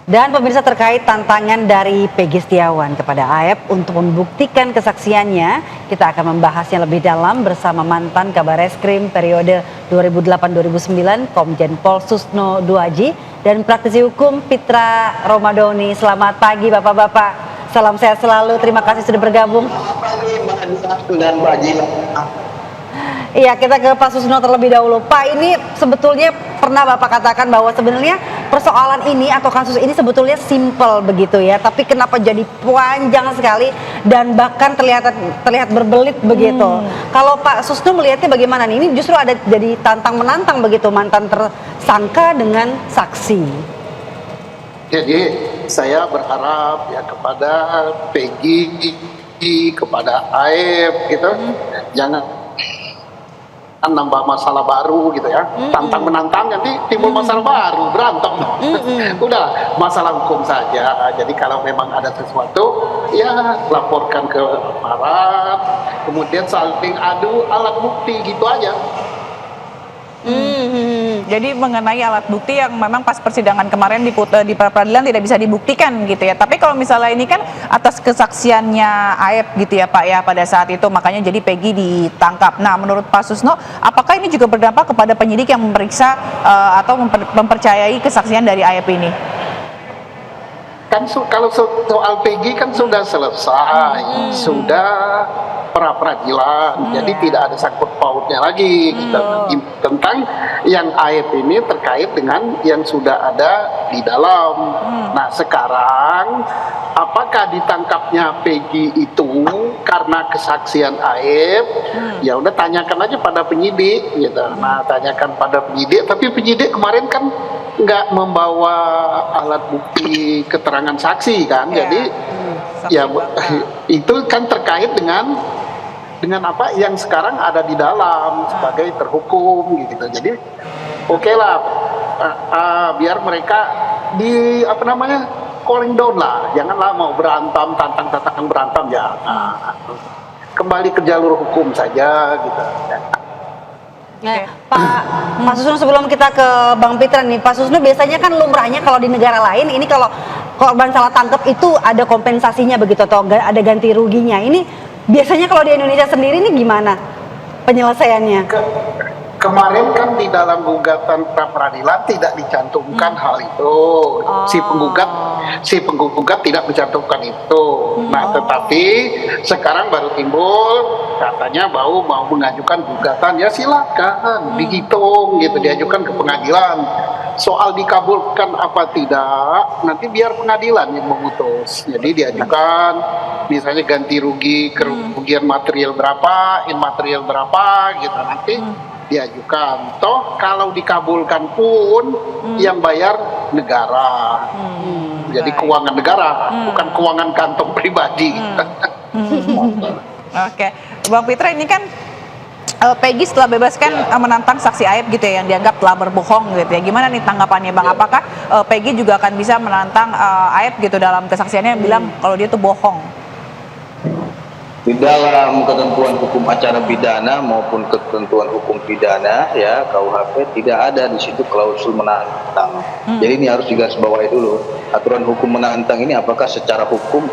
Dan pemirsa, terkait tantangan dari Peggy Setiawan kepada AEP untuk membuktikan kesaksiannya, kita akan membahasnya lebih dalam bersama mantan Kabar Eskrim periode 2008-2009 Komjen Pol Susno Duaji dan praktisi hukum Pitra Romadoni. Selamat pagi Bapak-Bapak, salam sehat selalu, terima kasih sudah bergabung. Selamat pagi Mbak Anissa dan Mbak Gina. Iya, kita ke Pak Susno terlebih dahulu. Pak, ini sebetulnya pernah Bapak katakan bahwa sebenarnya persoalan ini atau kasus ini sebetulnya simpel begitu ya, tapi kenapa jadi panjang sekali dan bahkan terlihat berbelit begitu. Kalau Pak Susno melihatnya bagaimana nih? Ini justru ada jadi tantang menantang begitu, mantan tersangka dengan saksi. Jadi saya berharap ya kepada Peggy, kepada AEP gitu, jangan nambah masalah baru gitu ya. Tantang menantang nanti timbul masalah baru, berantem. Udah masalah hukum saja. Jadi kalau memang ada sesuatu ya laporkan ke aparat, kemudian saling adu alat bukti gitu aja. Jadi mengenai alat bukti yang memang pas persidangan kemarin di peradilan tidak bisa dibuktikan gitu ya. Tapi kalau misalnya ini kan atas kesaksiannya AEP gitu ya Pak ya pada saat itu, makanya jadi Peggy ditangkap. Nah menurut Pak Susno, apakah ini juga berdampak kepada penyidik yang memeriksa atau mempercayai kesaksian dari AEP ini? Kan kalau soal Peggy kan sudah selesai, sudah pra-peradilan, jadi tidak ada sangkut pautnya lagi tentang yang AEP ini terkait dengan yang sudah ada di dalam. Nah sekarang apakah ditangkapnya Peggy itu karena kesaksian AEP? Ya udah tanyakan aja pada penyidik gitu. Nah tanyakan pada penyidik, tapi penyidik kemarin kan nggak membawa alat bukti keterangan saksi kan, jadi ya itu kan terkait dengan apa yang sekarang ada di dalam sebagai terhukum gitu. Jadi oke lah, biar mereka di calling down lah, janganlah mau berantem, tantang berantem ya. Kembali ke jalur hukum saja gitu. Pak Susno, sebelum kita ke Bang Pitra nih, Pak Susno, biasanya kan lumrahnya kalau di negara lain ini kalau korban salah tangkap itu ada kompensasinya begitu atau ada ganti ruginya. Ini biasanya kalau di Indonesia sendiri ini gimana penyelesaiannya? Kemarin kan di dalam gugatan pra peradilan tidak dicantumkan hal itu. Si penggugat tidak mencantumkan itu. Nah, tetapi sekarang baru timbul katanya mau mengajukan gugatan, ya silakan dihitung gitu, diajukan ke pengadilan. Soal dikabulkan apa tidak nanti biar pengadilan yang memutus. Jadi diajukan misalnya ganti rugi, kerugian material berapa, imaterial berapa gitu, nanti diajukan. Toh kalau dikabulkan pun yang bayar negara. Jadi keuangan negara, bukan keuangan kantong pribadi. Oke, Bang Pitra, ini kan Peggy setelah bebaskan menantang saksi AEP gitu ya, yang dianggap telah berbohong gitu ya. Gimana nih tanggapannya Bang? Apakah Peggy juga akan bisa menantang AEP gitu dalam kesaksiannya bilang kalau dia tuh bohong? Di dalam ketentuan hukum acara pidana maupun ketentuan hukum pidana ya KUHP tidak ada di situ klausul menantang. Jadi ini harus digarisbawahi dulu. Aturan hukum menantang ini apakah secara hukum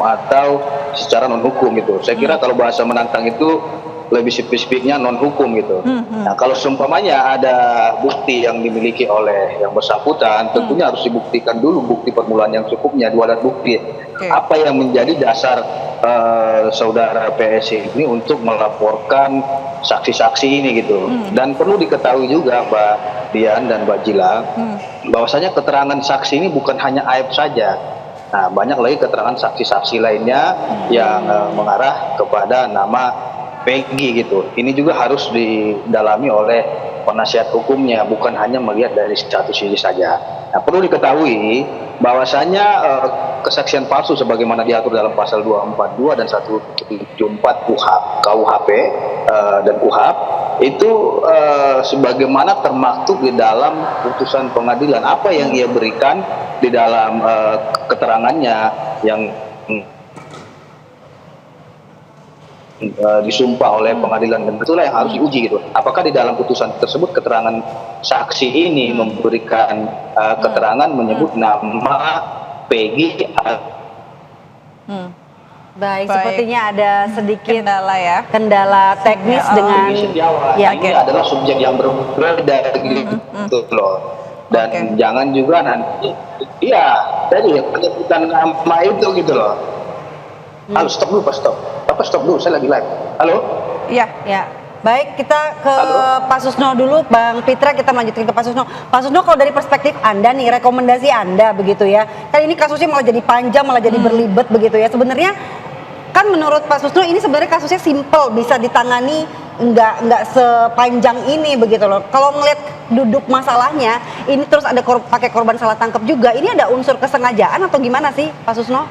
atau secara non hukum gitu. Saya kira kalau bahasa menantang itu lebih spesifiknya non hukum gitu. Nah kalau seumpamanya ada bukti yang dimiliki oleh yang bersangkutan, tentunya harus dibuktikan dulu bukti permulaan yang cukupnya, dua alat bukti. Apa yang menjadi dasar saudara PS ini untuk melaporkan saksi-saksi ini gitu. Dan perlu diketahui juga Mbak Dian dan Mbak Jila, bahwasanya keterangan saksi ini bukan hanya AEP saja. Nah banyak lagi keterangan saksi-saksi lainnya yang mengarah kepada nama Peggy gitu. Ini juga harus didalami oleh penasihat hukumnya, bukan hanya melihat dari satu sisi saja. Nah, perlu diketahui bahwasanya kesaksian palsu sebagaimana diatur dalam pasal 242 dan 174 KUHP dan KUHAP itu sebagaimana termaktub di dalam putusan pengadilan, apa yang ia berikan di dalam keterangannya yang disumpah oleh pengadilan, dan itulah yang harus diuji gitu. Apakah di dalam putusan tersebut keterangan saksi ini memberikan keterangan menyebut nama Peggy. Baik, Baik. sepertinya ada sedikit Kendala ya. kendala teknis Oh. dengan Peggy Setiawan ya, ini adalah subjek yang berbeda gitu loh. Dan Oke. jangan juga nanti, iya, jadi penyebutan nama itu gitu loh. Halo, stop dulu, Pak, stop. Apa stop dulu? Saya lagi live. Halo? Iya. ya. Baik, kita ke Halo. Pak Susno dulu, Bang Pitra, kita melanjutkan ke Pak Susno. Pak Susno, kalau dari perspektif Anda nih, rekomendasi Anda begitu ya. Kan ini kasusnya malah jadi panjang, malah jadi berlibat begitu ya. Sebenarnya kan menurut Pak Susno ini sebenarnya kasusnya simple, bisa ditangani nggak sepanjang ini begitu loh. Kalau ngelihat duduk masalahnya, ini terus ada pakai korban salah tangkap juga. Ini ada unsur kesengajaan atau gimana sih, Pak Susno?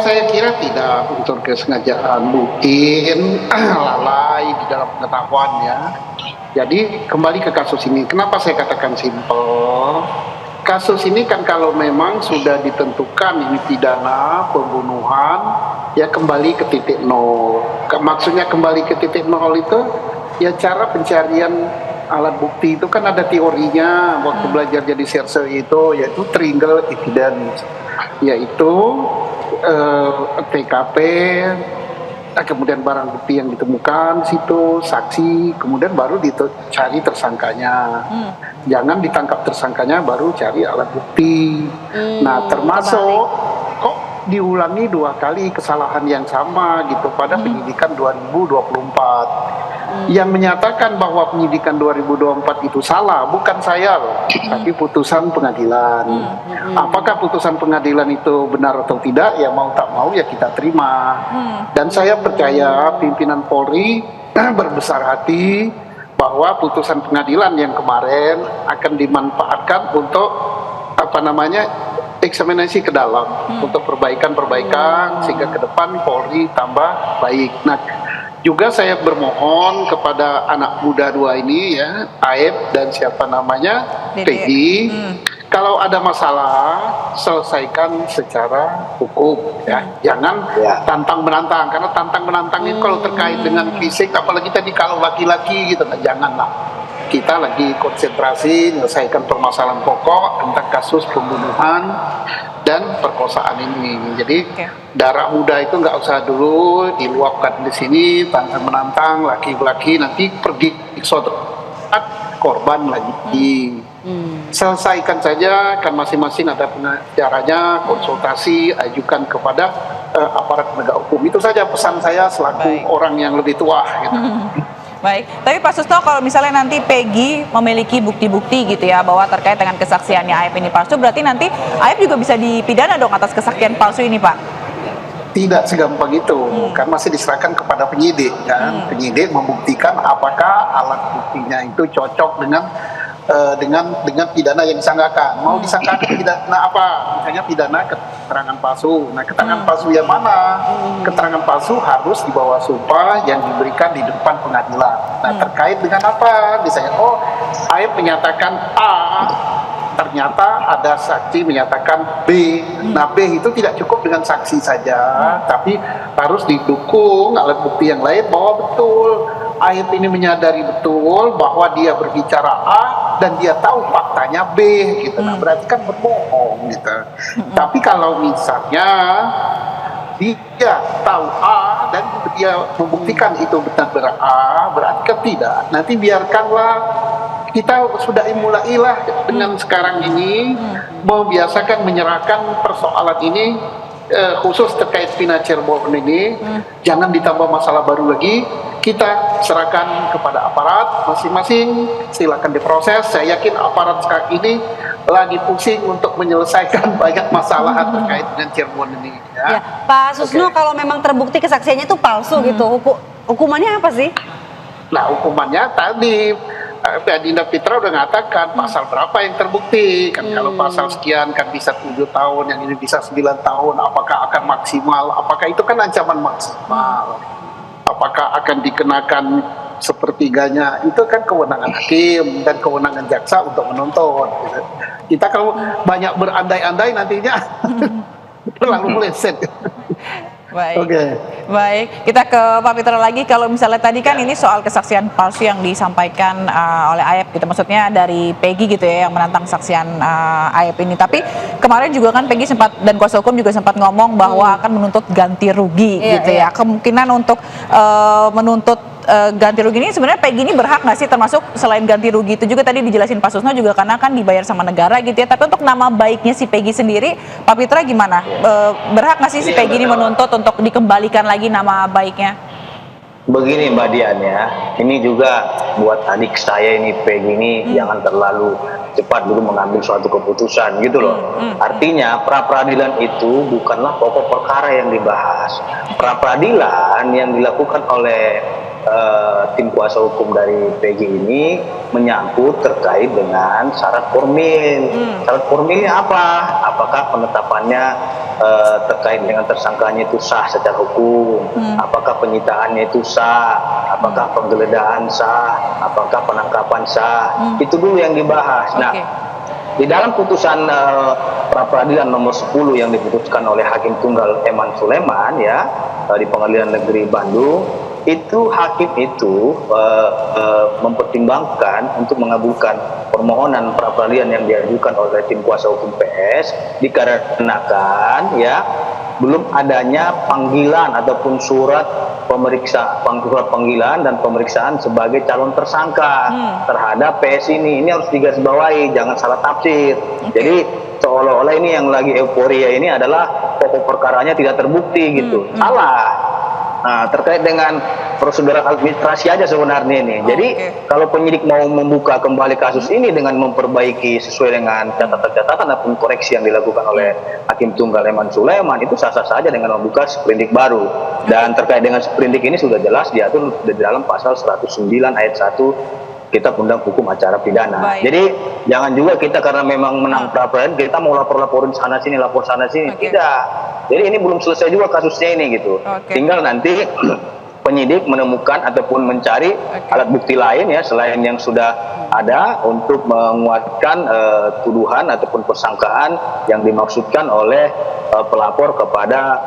Saya kira tidak unsur kesengajaan, mungkin lalai di dalam pengetahuannya. Jadi kembali ke kasus ini, kenapa saya katakan simple? Kasus ini kan kalau memang sudah ditentukan ini pidana pembunuhan, ya kembali ke titik nol. Maksudnya kembali ke titik nol itu, ya cara pencarian alat bukti itu kan ada teorinya waktu belajar jadi serse itu, yaitu triangle evidence, yaitu TKP, kemudian barang bukti yang ditemukan di situ, saksi, kemudian baru dicari tersangkanya. Jangan ditangkap tersangkanya baru cari alat bukti. Nah, termasuk kok diulangi 2 kali kesalahan yang sama gitu pada penyidikan 2024. Yang menyatakan bahwa penyidikan 2024 itu salah bukan saya loh, tapi putusan pengadilan. Apakah putusan pengadilan itu benar atau tidak, ya mau tak mau ya kita terima. Dan saya percaya pimpinan Polri berbesar hati bahwa putusan pengadilan yang kemarin akan dimanfaatkan untuk eksaminasi ke dalam, untuk perbaikan sehingga ke depan Polri tambah baik. Nah, juga saya bermohon kepada anak muda 2 ini ya, Aep dan siapa namanya, Dede. Peggy, kalau ada masalah selesaikan secara hukum ya, jangan tantang menantang, karena tantang menantang ini kalau terkait dengan fisik, apalagi tadi kalau laki-laki gitu, nah, janganlah. Kita lagi konsentrasi menyelesaikan permasalahan pokok tentang kasus pembunuhan dan perkosaan ini. Jadi darah muda itu nggak usah dulu diluapkan di sini, tantang menantang laki-laki, nanti pergi saudara korban lagi. Selesaikan saja, kan masing-masing ada pengacaranya, konsultasi, ajukan kepada aparat penegak hukum. Itu saja pesan saya selaku orang yang lebih tua gitu. Baik, tapi Pak Susno, kalau misalnya nanti Peggy memiliki bukti-bukti gitu ya bahwa terkait dengan kesaksiannya Aep ini palsu, berarti nanti Aep juga bisa dipidana dong atas kesaksian palsu ini, Pak? Tidak segampang itu, kan masih diserahkan kepada penyidik kan. Penyidik membuktikan apakah alat buktinya itu cocok dengan pidana yang disangkakan. Mau disangkakan pidana apa? Misalnya pidana keterangan palsu. Nah, keterangan palsu yang mana? Keterangan palsu harus di bawah sumpah yang diberikan di depan pengadilan. Nah, terkait dengan apa? Misalnya, Aep menyatakan A, ternyata ada saksi menyatakan B. Nah, B itu tidak cukup dengan saksi saja, tapi harus didukung alat bukti yang lain bahwa betul Aep ini menyadari betul bahwa dia berbicara A dan dia tahu faktanya B gitu. Nah, berarti kan berbohong gitu. Tapi kalau misalnya dia tahu A dan dia membuktikan itu benar-benar A, berarti kan tidak. Nanti biarkanlah, kita sudah mulailah dengan sekarang ini membiasakan menyerahkan persoalan ini, khusus terkait Pina Cirebon ini, jangan ditambah masalah baru lagi. Kita serahkan kepada aparat masing-masing, silakan diproses. Saya yakin aparat sekarang ini lagi pusing untuk menyelesaikan banyak masalah terkait dengan Cirebon ini ya. Pak Susno, kalau memang terbukti kesaksiannya itu palsu gitu, hukumannya apa sih? Nah, hukumannya tadi Dinda Fitra udah mengatakan pasal berapa yang terbukti kan. Kalau pasal sekian kan bisa 7 tahun, yang ini bisa 9 tahun, apakah akan maksimal, apakah itu kan ancaman maksimal, apakah akan dikenakan sepertiganya, itu kan kewenangan hakim dan kewenangan jaksa untuk menuntut gitu. Kita kalau banyak berandai-andai nantinya terlalu meleset. Baik. Oke. Baik, kita ke Pak Fitra lagi. Kalau misalnya tadi kan ini soal kesaksian palsu yang disampaikan oleh Ayep gitu, maksudnya dari Peggy gitu ya yang menantang kesaksian Ayep ini. Tapi kemarin juga kan Peggy sempat dan kuasa hukum juga sempat ngomong bahwa akan menuntut ganti rugi Iya, gitu ya. Kemungkinan untuk menuntut ganti rugi ini sebenarnya Peggy ini berhak nggak sih, termasuk selain ganti rugi itu juga tadi dijelasin Pak Susno juga karena kan dibayar sama negara gitu ya. Tapi untuk nama baiknya si Peggy sendiri, Pak Fitra gimana? Berhak nggak sih si Peggy ini menuntut untuk dikembalikan lagi nama baiknya? Begini Mbak Dian ya, ini juga buat adik saya ini Peggy ini jangan terlalu cepat dulu mengambil suatu keputusan gitu loh. Artinya pra peradilan itu bukanlah pokok perkara yang dibahas. Pra peradilan yang dilakukan oleh tim kuasa hukum dari Peggy ini menyangkut terkait dengan syarat formil. Syarat formilnya apa? Apakah penetapannya terkait dengan tersangkanya itu sah secara hukum? Apakah penyitaannya itu sah? Apakah penggeledahan sah? Apakah penangkapan sah? Itu dulu yang dibahas. Nah, di dalam putusan pra peradilan nomor 10 yang diputuskan oleh Hakim Tunggal Eman Suleman ya di Pengadilan Negeri Bandung, itu hakim itu mempertimbangkan untuk mengabulkan permohonan pra peradilan yang diajukan oleh tim kuasa hukum PS dikarenakan ya belum adanya panggilan ataupun surat panggilan dan pemeriksaan sebagai calon tersangka terhadap PS ini. Ini harus digarisbawahi, jangan salah tafsir. Jadi seolah-olah ini yang lagi euforia ini adalah pokok perkaranya tidak terbukti gitu. Salah. Nah, terkait dengan prosedur administrasi aja sebenarnya ini. Jadi kalau penyidik mau membuka kembali kasus ini dengan memperbaiki sesuai dengan catatan-catatan ataupun koreksi yang dilakukan oleh Hakim Tunggal Eman Suleman, itu sah-sah saja dengan membuka sprindik baru. Dan terkait dengan sprindik ini sudah jelas diatur di dalam pasal 109 ayat 1 Kitab Undang Hukum Acara Pidana. Baik. Jadi jangan juga kita karena memang menang pra peradilan kita mau lapor-laporin sana sini, lapor sana sini. Tidak. Jadi ini belum selesai juga kasusnya ini gitu. Tinggal nanti penyidik menemukan ataupun mencari alat bukti lain ya selain yang sudah ada untuk menguatkan tuduhan ataupun persangkaan yang dimaksudkan oleh pelapor kepada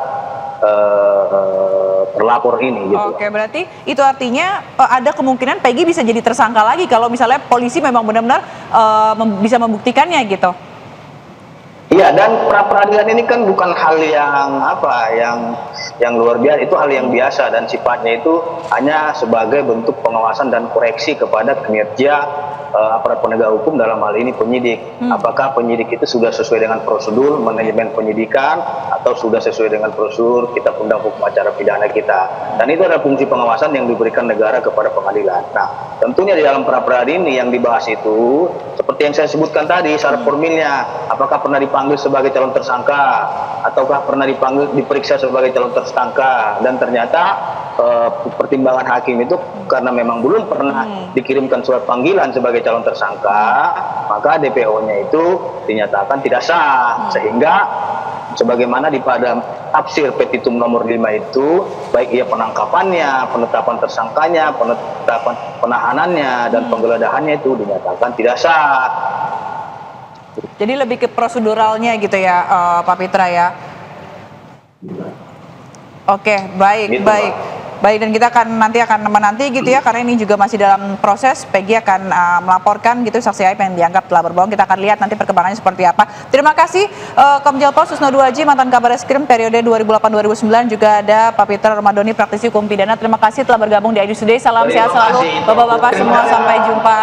terlapor ini gitu. Oke, berarti itu artinya ada kemungkinan Peggy bisa jadi tersangka lagi kalau misalnya polisi memang benar-benar bisa membuktikannya gitu. Iya, dan pra peradilan ini kan bukan hal yang yang luar biasa, itu hal yang biasa dan sifatnya itu hanya sebagai bentuk pengawasan dan koreksi kepada kinerja aparat penegak hukum, dalam hal ini penyidik. Apakah penyidik itu sudah sesuai dengan prosedur manajemen penyidikan atau sudah sesuai dengan prosedur Kitab Undang Hukum Acara Pidana kita. Dan itu adalah fungsi pengawasan yang diberikan negara kepada pengadilan. Nah, tentunya di dalam pra peradilan ini yang dibahas itu seperti yang saya sebutkan tadi, syarat formilnya, apakah pernah dipanggil sebagai calon tersangka ataukah pernah diperiksa sebagai calon tersangka, dan ternyata pertimbangan hakim itu karena memang belum pernah dikirimkan surat panggilan sebagai calon tersangka, maka DPO-nya itu dinyatakan tidak sah, sehingga sebagaimana di pada tafsir petitum nomor 5 itu, baik ia penangkapannya, penetapan tersangkanya, penetapan penahanannya, dan penggeledahannya itu dinyatakan tidak sah. Jadi lebih ke proseduralnya gitu ya, Pak Fitra ya. Oke, baik, Gitu, baik. Baik, dan kita nanti akan menanti gitu ya, karena ini juga masih dalam proses. Peggy akan melaporkan gitu saksi Ayep yang dianggap telah berbohong. Kita akan lihat nanti perkembangannya seperti apa. Terima kasih Komjel Pol Susno Duaji, mantan Kabar Eskrim periode 2008-2009. Juga ada Pak Fitra Ramadhani, praktisi hukum pidana. Terima kasih telah bergabung di ID Today. Salam sehat selalu Bapak-bapak semua, sampai jumpa.